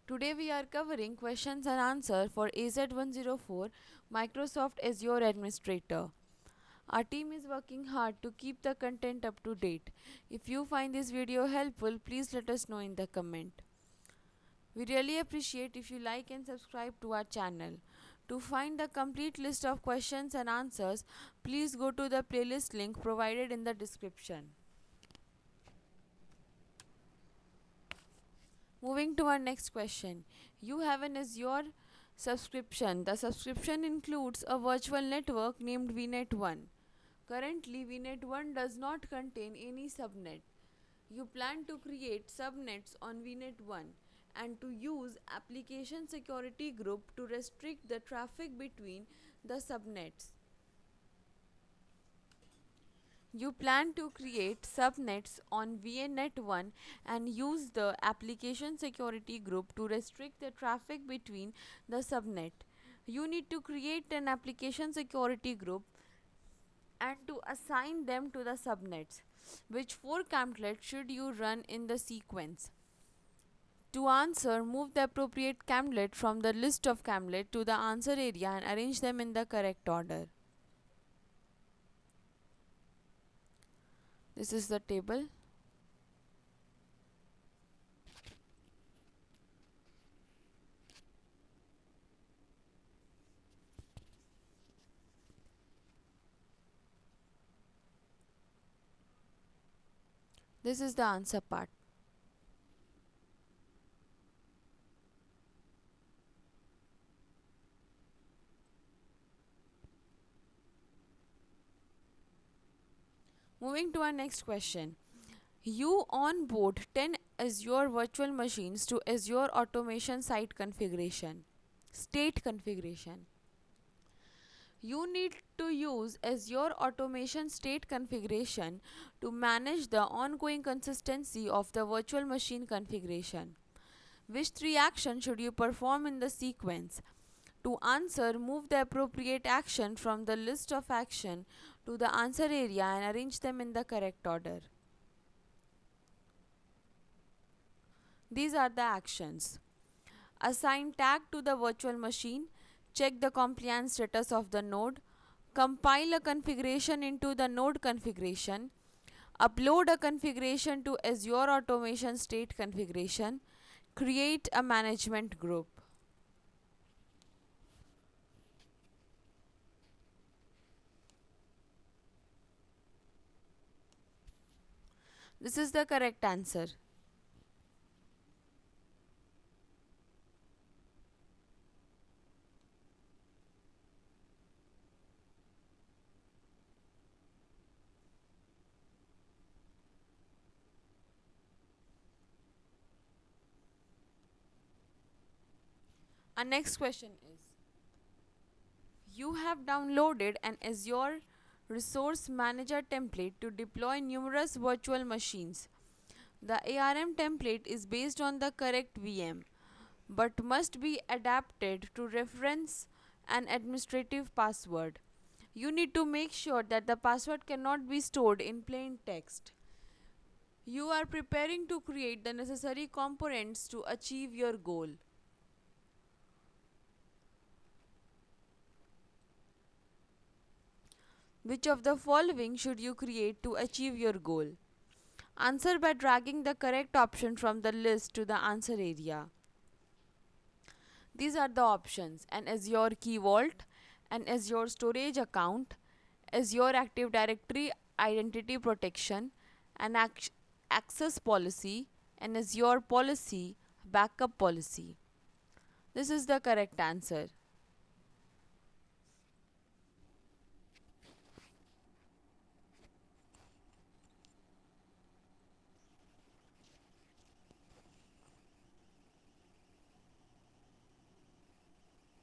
Today we are covering questions and answers for AZ-104 Microsoft Azure Administrator. Our team is working hard to keep the content up to date. If you find this video helpful, please let us know in the comment. We really appreciate if you like and subscribe to our channel. To find the complete list of questions and answers, please go to the playlist link provided in the description. Moving to our next question. You have an Azure subscription. The subscription includes a virtual network named VNet1. Currently, VNet1 does not contain any subnet. You plan to create subnets on VNet1 and to use application security group to restrict the traffic between the subnets. You plan to create subnets on VNet1 and use the application security group to restrict the traffic between the subnet. You need to create an application security group and to assign them to the subnets. Which four camlets should you run in the sequence? To answer, move the appropriate camlet from the list of camlet to the answer area and arrange them in the correct order. This is the table. This is the answer part. Moving to our next question. You onboard 10 Azure virtual machines to Azure Automation Site Configuration. State Configuration. You need to use Azure Automation State Configuration to manage the ongoing consistency of the virtual machine configuration. Which three actions should you perform in the sequence? To answer, move the appropriate action from the list of action to the answer area and arrange them in the correct order. These are the actions. Assign tag to the virtual machine, check the compliance status of the node, compile a configuration into the node configuration, upload a configuration to Azure Automation State Configuration, create a management group. This is the correct answer. Our next question is, you have downloaded an Azure Resource Manager template to deploy numerous virtual machines. The ARM template is based on the correct VM but must be adapted to reference an administrative password. You need to make sure that the password cannot be stored in plain text. You are preparing to create the necessary components to achieve your goal. Which of the following should you create to achieve your goal? Answer by dragging the correct option from the list to the answer area. These are the options: an Azure Key Vault, an Azure Storage Account, Azure Active Directory Identity Protection, an Access Policy, an Azure Policy, Backup Policy. This is the correct answer.